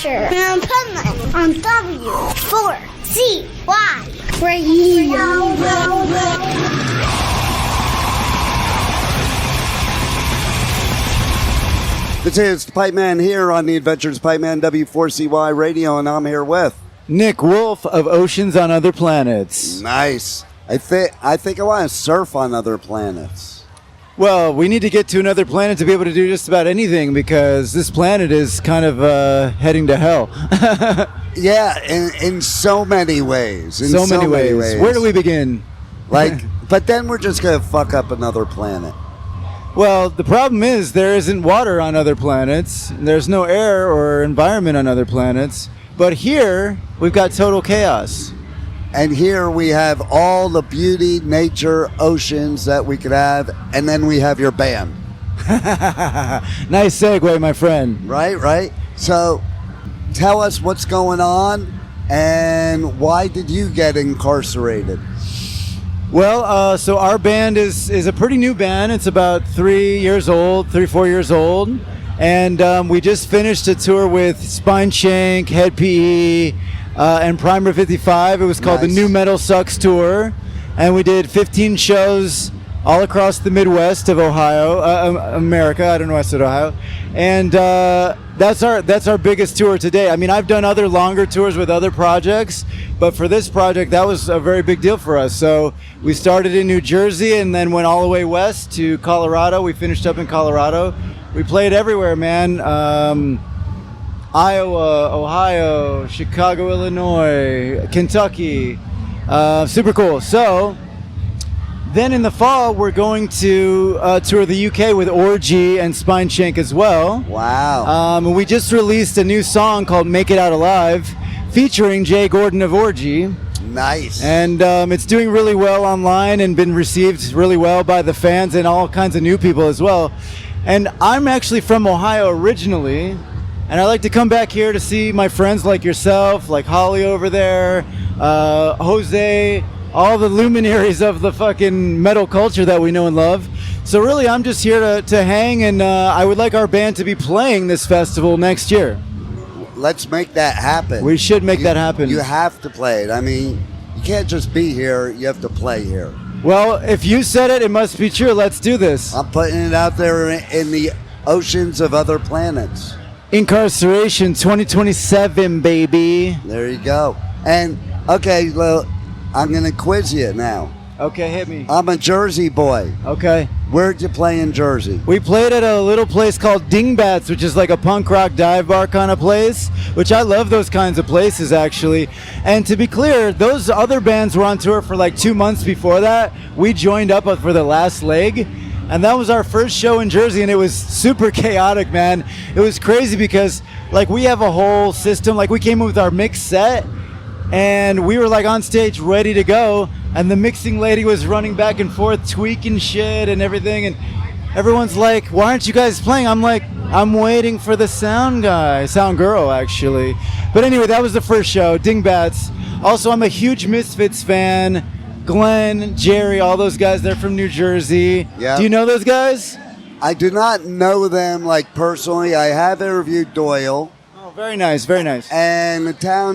Chapter and Pipeman on W4CY Radio. This is Pipeman here on the Adventures Pipeman W4CY Radio, and I'm here with Nick Wolf of Oceans on Other Planets. Nice. I think I want to surf on other planets. Well, we need to get to another planet to be able to do just about anything because this planet is kind of heading to hell. Yeah, in so many ways. In so many ways. Where do we begin? But then we're just going to fuck up another planet. Well, the problem is there isn't water on other planets. There's no air or environment on other planets. But here, we've got total chaos. And here we have all the beauty, nature, oceans that we could have, and then we have your band. Nice segue, my friend. Right. So, tell us what's going on, and why did you get incarcerated? Well, so our band is a pretty new band. It's about 4 years old. And we just finished a tour with Spine Shank, Head PE, and Primer 55. It was called the New Metal Sucks Tour. And we did 15 shows all across the Midwest of Ohio, America. I don't know why I said Ohio. And that's our biggest tour today. I mean, I've done other longer tours with other projects, but for this project, that was a very big deal for us. So we started in New Jersey and then went all the way west to Colorado. We finished up in Colorado. We played everywhere, man. Iowa, Ohio, Chicago, Illinois, Kentucky. Super cool. So then in the fall, we're going to tour the UK with Orgy and Spine Shank as well. Wow. We just released a new song called Make It Out Alive featuring Jay Gordon of Orgy. Nice. And it's doing really well online and been received really well by the fans and all kinds of new people as well. And I'm actually from Ohio originally, and I like to come back here to see my friends like yourself, like Holly over there, Jose, all the luminaries of the fucking metal culture that we know and love. So really, I'm just here to hang, and I would like our band to be playing this festival next year. Let's make that happen. We should make that happen. You have to play it. I mean, you can't just be here. You have to play here. Well, if you said it, it must be true. Let's do this. I'm putting it out there in the oceans of other planets. Inkcarceration 2027, baby. There you go. And, okay, well, I'm going to quiz you now. Okay, hit me. I'm a Jersey boy. Okay. Where'd you play in Jersey? We played at a little place called Dingbats, which is like a punk rock dive bar kind of place, which I love those kinds of places, actually. And to be clear, those other bands were on tour for like 2 months before that. We joined up for the last leg, and that was our first show in Jersey, and it was super chaotic, man. It was crazy because like we have a whole system. Like we came in with our mix set, and we were like on stage ready to go, and the mixing lady was running back and forth tweaking shit and everything, and everyone's like, why aren't you guys playing? I'm like, I'm waiting for the sound girl actually. But anyway, that was the first show, Dingbats. Also, I'm a huge Misfits fan. Glenn, Jerry, all those guys, they're from New Jersey. Yeah. Do you know those guys? I do not know them like personally. I have interviewed Doyle. Very nice, very nice. And the town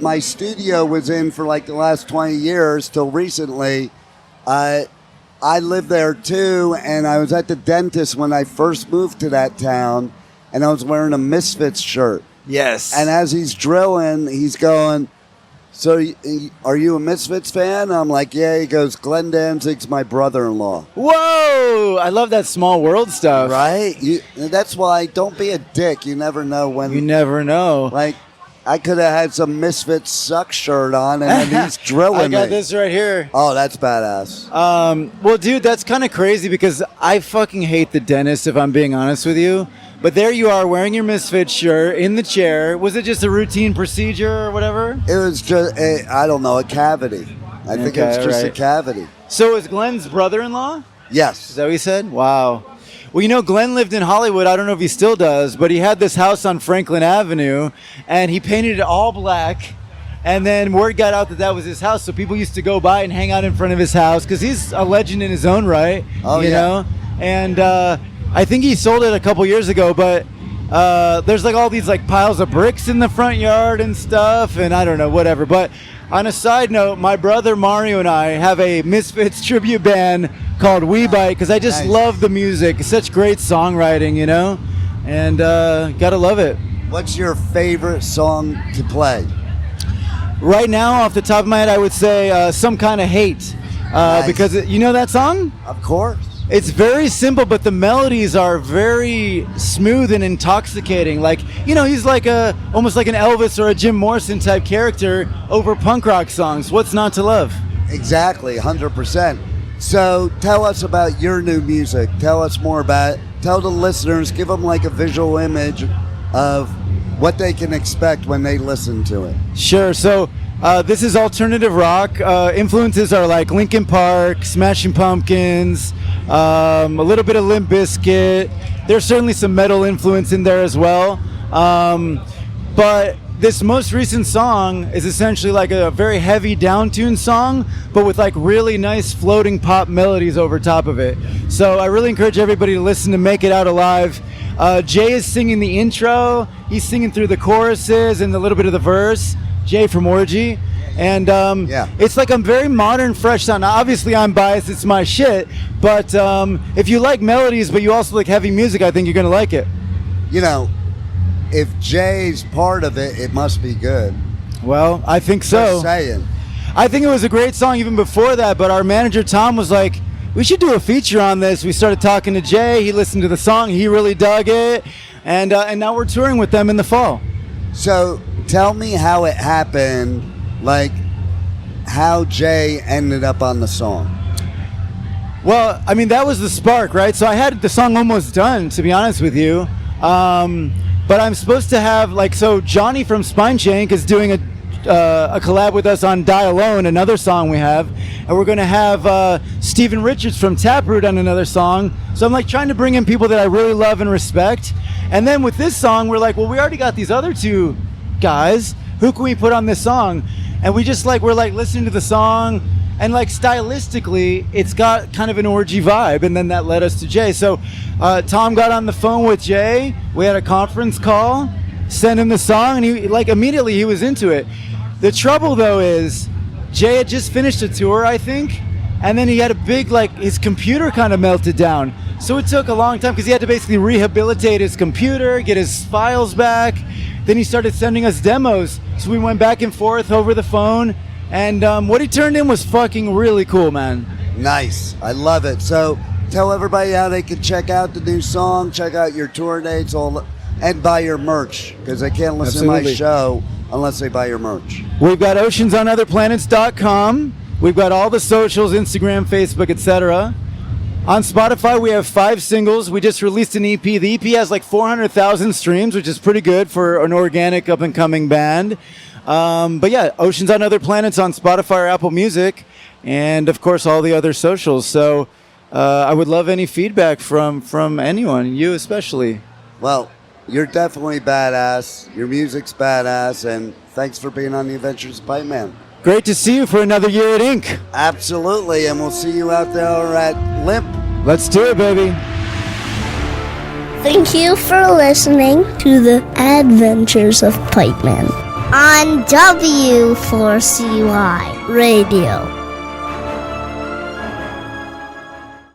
my studio was in for like the last 20 years till recently, I lived there too, and I was at the dentist when I first moved to that town, and I was wearing a Misfits shirt. Yes. And as he's drilling, he's going, so are you a Misfits fan? I'm like, yeah. He goes, Glenn Danzig's my brother-in-law. Whoa! I love that small world stuff. Right? That's why, don't be a dick. You never know when. You never know. Like, I could have had some Misfits Suck shirt on, and then he's drilling me. I got this right here. Oh, that's badass. Well, dude, that's kind of crazy because I fucking hate the dentist, if I'm being honest with you. But there you are wearing your Misfits shirt in the chair. Was it just a routine procedure or whatever? It was just, I don't know, a cavity. I think it was just a cavity. So is Glenn's brother-in-law? Yes. Is that what he said? Wow. Well, you know, Glenn lived in Hollywood. I don't know if he still does, but he had this house on Franklin Avenue, and he painted it all black. And then word got out that that was his house, so people used to go by and hang out in front of his house because he's a legend in his own right. Oh, you know? And I think he sold it a couple years ago, but there's like all these like piles of bricks in the front yard and stuff, and I don't know, whatever. But on a side note, my brother Mario and I have a Misfits tribute band called We Bite because I just love the music. It's such great songwriting, you know, and gotta love it. What's your favorite song to play? Right now, off the top of my head, I would say Some Kind of Hate. Because you know that song? Of course. It's very simple, but the melodies are very smooth and intoxicating. Like, you know, he's like almost like an Elvis or a Jim Morrison type character over punk rock songs. What's not to love? Exactly, 100%. So tell us about your new music. Tell us more about it. Tell the listeners, give them like a visual image of what they can expect when they listen to it. Sure. So this is alternative rock. Influences are like Linkin Park, Smashing Pumpkins, a little bit of Limp Bizkit. There's certainly some metal influence in there as well. But this most recent song is essentially like a very heavy down-tuned song, but with like really nice floating pop melodies over top of it. So I really encourage everybody to listen to Make It Out Alive. Jay is singing the intro. He's singing through the choruses and a little bit of the verse. Jay from Orgy. And it's like a very modern, fresh sound. Now, obviously, I'm biased. It's my shit. But if you like melodies, but you also like heavy music, I think you're going to like it. You know, if Jay's part of it, it must be good. Well, I think so. Just saying. I think it was a great song even before that, but our manager, Tom, was like, we should do a feature on this. We started talking to Jay. He listened to the song. He really dug it. And now we're touring with them in the fall. So tell me how it happened, like how Jay ended up on the song. Well, I mean, that was the spark, right? So I had the song almost done, to be honest with you. But I'm supposed to have, like, so Johnny from Shank is doing a collab with us on Die Alone, another song we have. And we're going to have Stephen Richards from Taproot on another song. So I'm like trying to bring in people that I really love and respect. And then with this song, we're like, well, we already got these other two guys. Who can we put on this song? And we just we're listening to the song, and like stylistically, it's got kind of an orgy vibe. And then that led us to Jay. So Tom got on the phone with Jay. We had a conference call, sent him the song, and he immediately he was into it. The trouble though is Jay had just finished a tour, I think, and then he had a big, his computer kind of melted down. So it took a long time because he had to basically rehabilitate his computer, get his files back. Then he started sending us demos. So we went back and forth over the phone. And what he turned in was fucking really cool, man. Nice. I love it. So tell everybody how they can check out the new song, check out your tour dates, and buy your merch, because they can't listen to my show unless they buy your merch. We've got oceansonotherplanets.com. We've got all the socials, Instagram, Facebook, etc. On Spotify, we have 5 singles. We just released an EP. The EP has 400,000 streams, which is pretty good for an organic up-and-coming band. But yeah, Oceans on Other Planets on Spotify or Apple Music, and of course all the other socials. So I would love any feedback from anyone, you especially. Well, you're definitely badass. Your music's badass, and thanks for being on the Adventures of Pipeman. Great to see you for another year at Ink. Absolutely, and we'll see you out there at Limp. Let's do it, baby. Thank you for listening to the Adventures of Pipeman on W4CY Radio.